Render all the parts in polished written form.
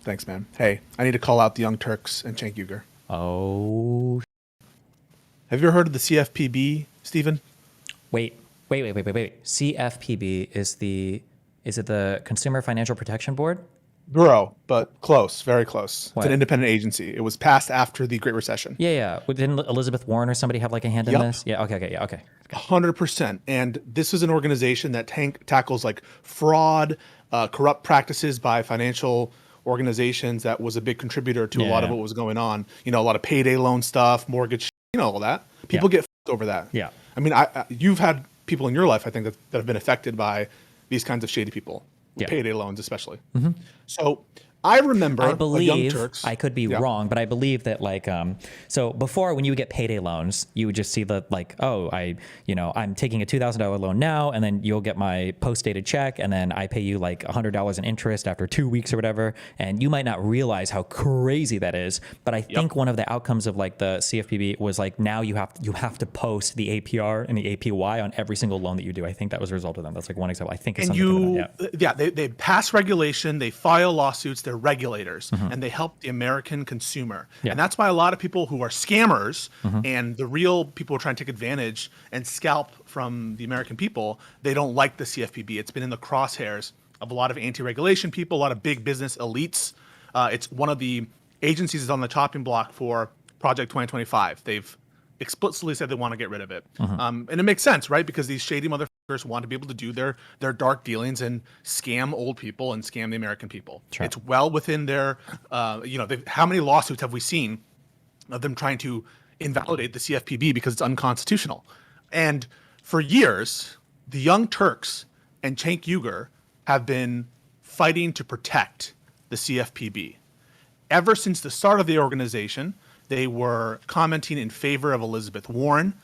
Thanks, man. Hey, I need to call out the Young Turks and Cenk Uygur. Oh, Have you ever heard of the CFPB, Stephen? wait. CFPB is it the Consumer Financial Protection Board? Bureau, but close, very close. It's What? an independent agency. It was passed after the Great Recession. Yeah. Well, didn't Elizabeth Warren or somebody have like a hand in Yep. this? Yeah. Okay. 100%. And this is an organization that tackles like fraud, corrupt practices by financial organizations. That was a big contributor to a lot of Yeah. what was going on. You know, a lot of payday loan stuff, mortgage, all that. People get f***ed over that. Yeah. I mean, you've had people in your life, I think, that have been affected by these kinds of shady people, with Yeah. payday loans especially. So I remember I Young believe Turks. I could be wrong, but I believe that so before when you would get payday loans, you would just see the I'm taking a $2,000 loan now, and then you'll get my post dated check, and then I pay you like $100 in interest after 2 weeks or whatever, and you might not realize how crazy that is. But I think one of the outcomes of like the CFPB was like now you have to post the APR and the APY on every single loan that you do. I think that was a result of them. That's like one example. I think it's And something to that. they pass regulation, they file lawsuits, they're regulators, and they help the American consumer. Yeah. And that's why a lot of people who are scammers and the real people who are trying to take advantage and scalp from the American people, they don't like the CFPB. It's been in the crosshairs of a lot of anti-regulation people, a lot of big business elites. It's one of the agencies that's on the chopping block for Project 2025. They've explicitly said they want to get rid of it. And it makes sense, right? Because these shady motherfuckers want to be able to do their dark dealings and scam old people and scam the American people. Sure. It's well within their, how many lawsuits have we seen of them trying to invalidate the CFPB because it's unconstitutional? And for years, the Young Turks and Cenk Uygur have been fighting to protect the CFPB. Ever since the start of the organization, they were commenting in favor of Elizabeth Warren,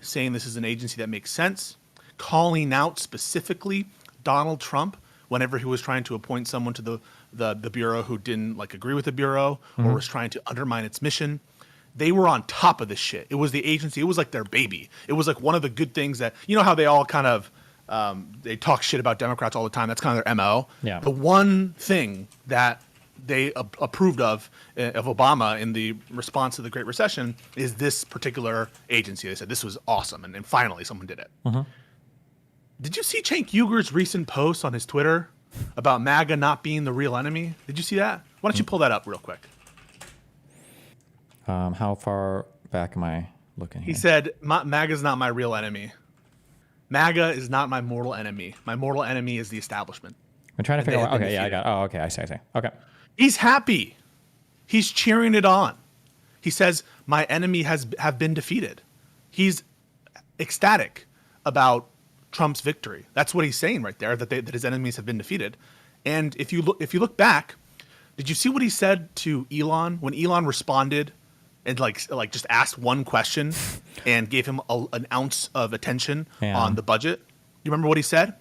saying this is an agency that makes sense, calling out specifically Donald Trump whenever he was trying to appoint someone to the Bureau who didn't agree with the Bureau or was trying to undermine its mission. They were on top of this shit. It was the agency. It was like their baby. It was like one of the good things that, how they all kind of, they talk shit about Democrats all the time. That's kind of their MO. Yeah. The one thing that they approved of Obama in the response to the Great Recession is this particular agency. They said this was awesome, and finally someone did it. Did you see Cenk Uygur's recent post on his Twitter about MAGA not being the real enemy? Did you see that? Why don't you pull that up real quick? How far back am I looking here? He said, MAGA is not my real enemy. MAGA is not my mortal enemy. My mortal enemy is the establishment. I'm trying to figure out. have been Okay, yeah, I defeated. got. Oh, okay, I see. Okay. He's happy. He's cheering it on. He says, my enemy have been defeated. He's ecstatic about Trump's victory. That's what he's saying right there, that his enemies have been defeated. And if you look back, did you see what he said to Elon when Elon responded and just asked one question and gave him an ounce of attention on the budget? You remember what he said?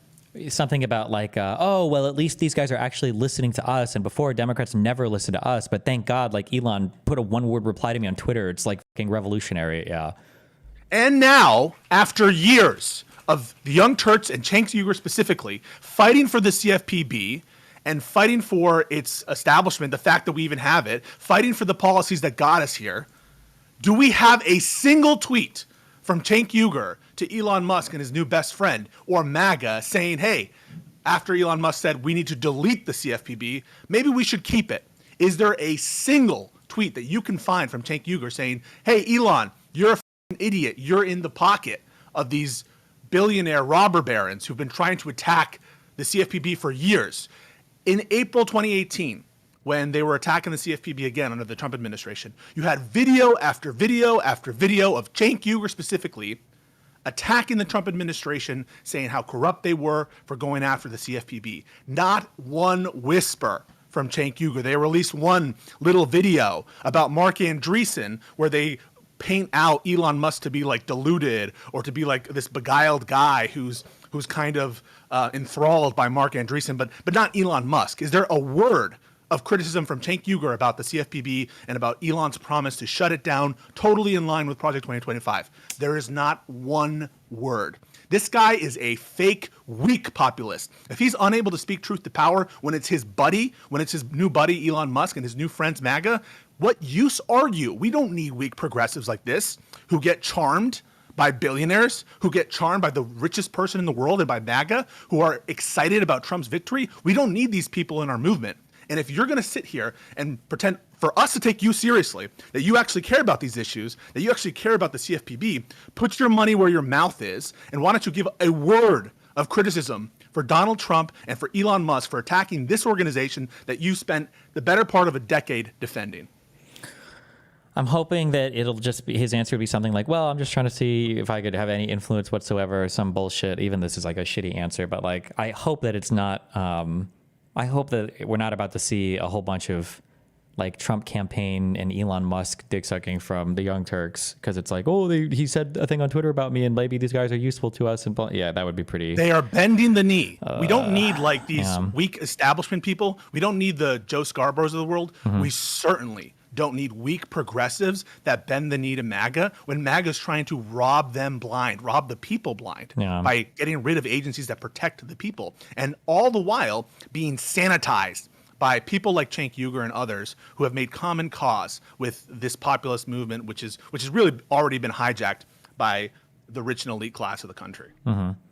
Something about oh, well, at least these guys are actually listening to us. And before, Democrats never listened to us. But thank God, Elon put a one-word reply to me on Twitter. It's fucking revolutionary. Yeah. And now, after years of the Young Turks and Cenk Uygur specifically fighting for the CFPB and fighting for its establishment, the fact that we even have it, fighting for the policies that got us here, do we have a single tweet from Cenk Uygur to Elon Musk and his new best friend, or MAGA, saying, hey, after Elon Musk said we need to delete the CFPB, maybe we should keep it? Is there a single tweet that you can find from Cenk Uygur saying, hey, Elon, you're a f***ing idiot. You're in the pocket of these billionaire robber barons who've been trying to attack the CFPB for years? In April 2018, when they were attacking the CFPB again under the Trump administration, you had video after video after video of Cenk Uygur specifically attacking the Trump administration, saying how corrupt they were for going after the CFPB. Not one whisper from Cenk Uygur. They released one little video about Mark Andreessen where they paint out Elon Musk to be deluded or to be this beguiled guy who's kind of enthralled by Mark Andreessen, but not Elon Musk. Is there a word of criticism from Cenk Uygur about the CFPB and about Elon's promise to shut it down, totally in line with Project 2025? There is not one word. This guy is a fake, weak populist. If he's unable to speak truth to power when it's his buddy, when it's his new buddy Elon Musk and his new friends MAGA, what use are you? We don't need weak progressives like this who get charmed by billionaires, who get charmed by the richest person in the world and by MAGA, who are excited about Trump's victory. We don't need these people in our movement. And if you're going to sit here and pretend for us to take you seriously, that you actually care about these issues, that you actually care about the CFPB, put your money where your mouth is, and why don't you give a word of criticism for Donald Trump and for Elon Musk for attacking this organization that you spent the better part of a decade defending? I'm hoping that it'll just be, his answer would be something like, well, I'm just trying to see if I could have any influence whatsoever, or some bullshit. Even this is like a shitty answer, but like, I hope that it's not, I hope that we're not about to see a whole bunch of like Trump campaign and Elon Musk dick sucking from the Young Turks, because it's like, oh, he said a thing on Twitter about me and maybe these guys are useful to us. And yeah, that would be pretty. They are bending the knee. We don't need like these weak establishment people. We don't need the Joe Scarboroughs of the world. We certainly don't need weak progressives that bend the knee to MAGA when MAGA is trying to rob them blind, rob the people blind by getting rid of agencies that protect the people, and all the while being sanitized by people like Cenk, Uygur, and others who have made common cause with this populist movement, which is really already been hijacked by the rich and elite class of the country.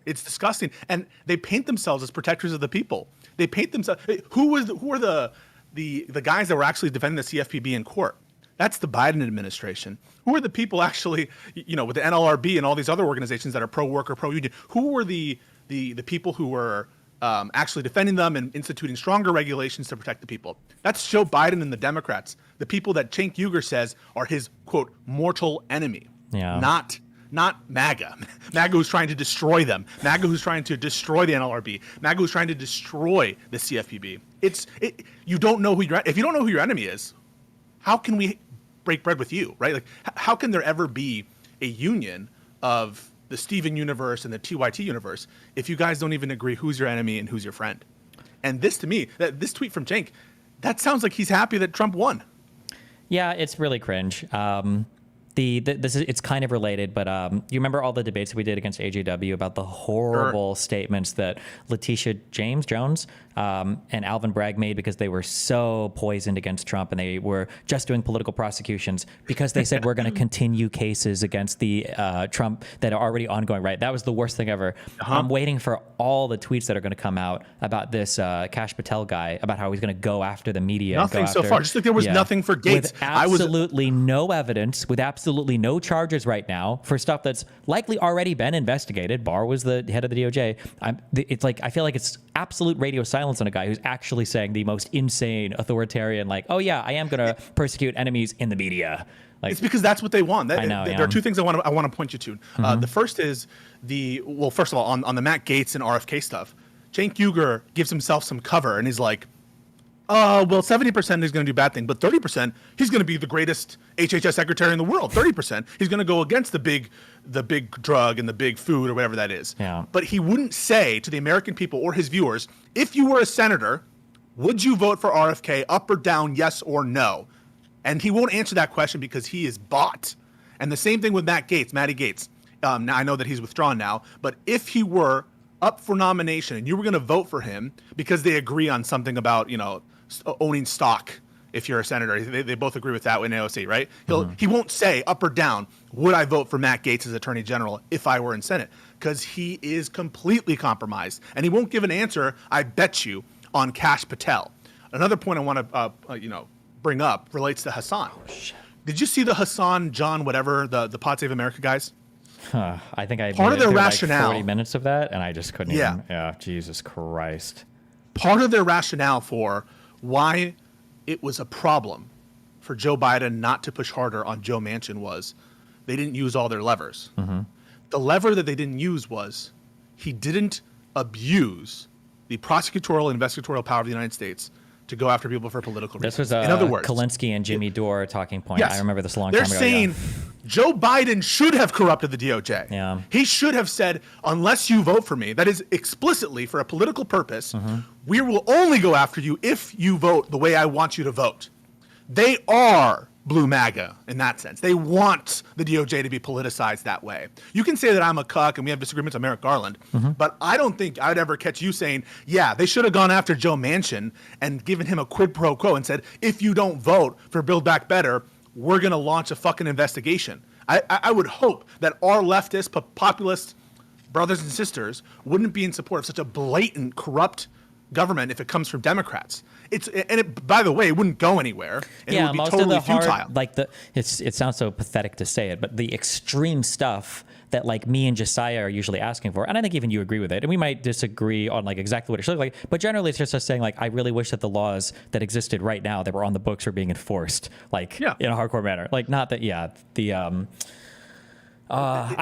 It's disgusting, and they paint themselves as protectors of the people. They paint themselves. Who are the guys that were actually defending the CFPB in court? That's the Biden administration. Who are the people actually, with the NLRB and all these other organizations that are pro-worker, pro-union? Who were the people who were actually defending them and instituting stronger regulations to protect the people? That's Joe Biden and the Democrats, the people that Cenk Uygur says are his, quote, mortal enemy, not MAGA. MAGA who's trying to destroy them. MAGA who's trying to destroy the NLRB. MAGA who's trying to destroy the CFPB. You don't know if you don't know who your enemy is, how can we break bread with you, right? Like, how can there ever be a union of the Steven universe and the TYT universe if you guys don't even agree who's your enemy and who's your friend? And this, to me, this tweet from Cenk, that sounds like he's happy that Trump won. Yeah, it's really cringe. It's kind of related, but you remember all the debates that we did against AJW about the horrible statements that Letitia Jones and Alvin Bragg made because they were so poisoned against Trump, and they were just doing political prosecutions because they said we're going to continue cases against the Trump that are already ongoing, right? That was the worst thing ever. I'm waiting for all the tweets that are going to come out about this Kash Patel guy, about how he's going to go after the media. Nothing so far. Just like there was nothing for Gates. With absolutely no evidence, with absolutely no charges right now for stuff that's likely already been investigated. Barr was the head of the DOJ. It's like, I feel like it's absolute radio silence on a guy who's actually saying the most insane authoritarian, like, oh yeah, I am going to persecute enemies in the media. Like, it's because that's what they want. I know. There are two things I want to point you to. The first is first of all, on the Matt Gaetz and RFK stuff, Cenk Uygur gives himself some cover and he's like, 70% is going to do bad thing, but 30% he's going to be the greatest HHS secretary in the world. 30% he's going to go against the big drug and the big food or whatever that is. Yeah. But he wouldn't say to the American people or his viewers, if you were a senator, would you vote for RFK, up or down, yes or no? And he won't answer that question because he is bought. And the same thing with Matty Gaetz. Now I know that he's withdrawn now, but if he were up for nomination and you were going to vote for him because they agree on something about, owning stock, if you're a senator, they both agree with that in AOC, right? He won't say up or down, would I vote for Matt Gaetz as Attorney General if I were in Senate? Because he is completely compromised. And he won't give an answer, I bet you, on Kash Patel. Another point I want to bring up relates to Hassan. Oh, shit. Did you see the Hassan, John, whatever, the Pod Save America guys? I think I part of their rationale, like 40 minutes of that, and I just couldn't even. Yeah, Jesus Christ. Part of their rationale for why it was a problem for Joe Biden not to push harder on Joe Manchin was they didn't use all their levers. The lever that they didn't use was he didn't abuse the prosecutorial and investigatorial power of the United States to go after people for political reasons. This was in other words, Kalinsky and Jimmy Dore talking point. Yes, I remember this a long time ago. They're saying Joe Biden should have corrupted the DOJ. Yeah. He should have said, unless you vote for me, that is explicitly for a political purpose, we will only go after you if you vote the way I want you to vote. They are blue MAGA in that sense. They want the DOJ to be politicized that way. You can say that I'm a cuck and we have disagreements on Merrick Garland, but I don't think I'd ever catch you saying, yeah, they should have gone after Joe Manchin and given him a quid pro quo and said, if you don't vote for Build Back Better, we're going to launch a fucking investigation. I would hope that our leftist, populist brothers and sisters wouldn't be in support of such a blatant, corrupt government if it comes from Democrats. By the way, it wouldn't go anywhere. And it would be most totally of the futile. hard, like it sounds so pathetic to say it, but the extreme stuff that like me and Josiah are usually asking for, and I think even you agree with it, and we might disagree on like exactly what it should look like, but generally it's just us saying like, I really wish that the laws that existed right now that were on the books were being enforced, like in a hardcore manner. Like not that, I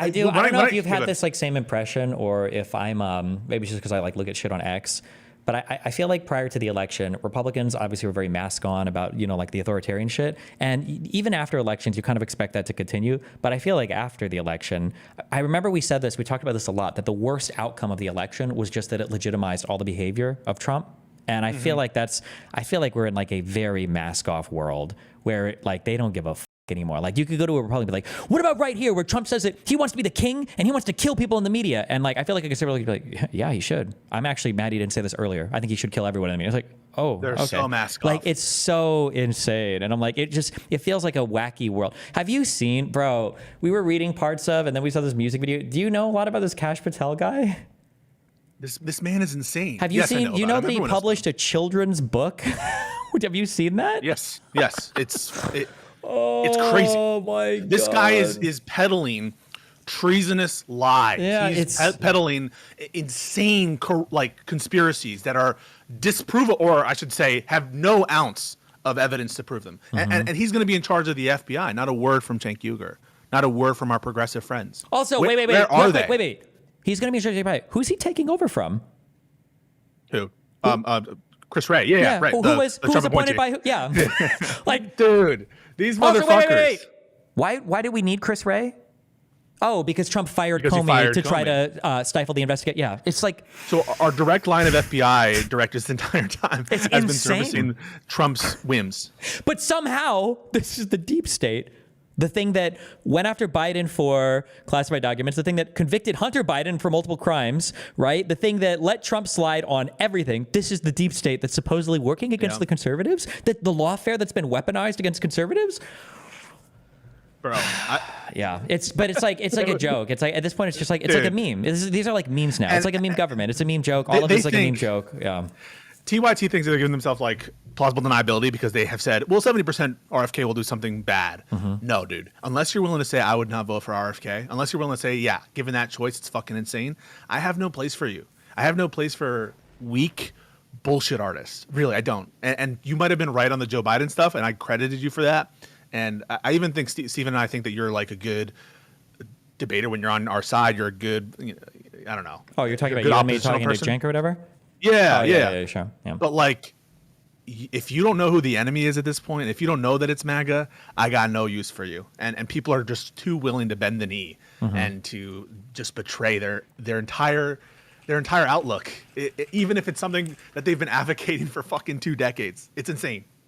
don't know if you've had this like same impression or if I'm maybe just because I like look at shit on X, but I feel like prior to the election, Republicans obviously were very mask on about, like the authoritarian shit. And even after elections, you kind of expect that to continue. But I feel like after the election, I remember we said this, we talked about this a lot, that the worst outcome of the election was just that it legitimized all the behavior of Trump. And I feel like we're in like a very mask off world where like they don't give a anymore. Like you could go to a Republican and be like, what about right here where Trump says that he wants to be the king and he wants to kill people in the media? And like, I feel like a conservative would be like, yeah, he should. I'm actually mad he didn't say this earlier. I think he should kill everyone in the media. It's like, oh, they're okay. so masked Like off. it's so insane. And I'm like, it feels like a wacky world. Have you seen, bro, we were reading parts of, and then we saw this music video. Do you know a lot about this Kash Patel guy? This man is insane. Have you seen, you know that he published a children's book? Have you seen that? Yes. It's crazy. Oh my God. This guy is peddling treasonous lies. Yeah, he's peddling insane conspiracies that are disprovable, or I should say, have no ounce of evidence to prove them. And he's going to be in charge of the FBI. Not a word from Cenk Uygur. Not a word from our progressive friends. Also, wait. Where are they? Wait. He's going to be in charge of the FBI. Who's he taking over from? Who? Chris Wray. Yeah, right. Who was appointed by who? Yeah. Like, dude, these motherfuckers. Wait. Why did we need Chris Wray? Oh, because Trump fired Comey to try to stifle the investigation. Yeah, it's like... So our direct line of FBI directors the entire time has been servicing Trump's whims. But somehow, this is the deep state. The thing that went after Biden for classified documents, the thing that convicted Hunter Biden for multiple crimes, right? The thing that let Trump slide on everything. This is the deep state that's supposedly working against the conservatives? The lawfare that's been weaponized against conservatives? Bro, it's like a joke. It's like at this point, it's just like it's like a meme. These are like memes now. It's like a meme government. It's a meme joke. All of this is like a meme joke. Yeah. TYT thinks they're giving themselves like plausible deniability because they have said, well, 70% RFK will do something bad. No, dude. Unless you're willing to say I would not vote for RFK, unless you're willing to say, yeah, given that choice, it's fucking insane. I have no place for you. I have no place for weak bullshit artists. Really, I don't. And you might have been right on the Joe Biden stuff, and I credited you for that. And I even think Stephen and I think that you're like a good debater when you're on our side. You're a good, I don't know. Oh, you're talking about you and me talking to Cenk or whatever? Yeah, sure. Yeah. But like, if you don't know who the enemy is at this point, if you don't know that it's MAGA, I got no use for you. And people are just too willing to bend the knee and to just betray their entire outlook, even if it's something that they've been advocating for fucking 2 decades. It's insane.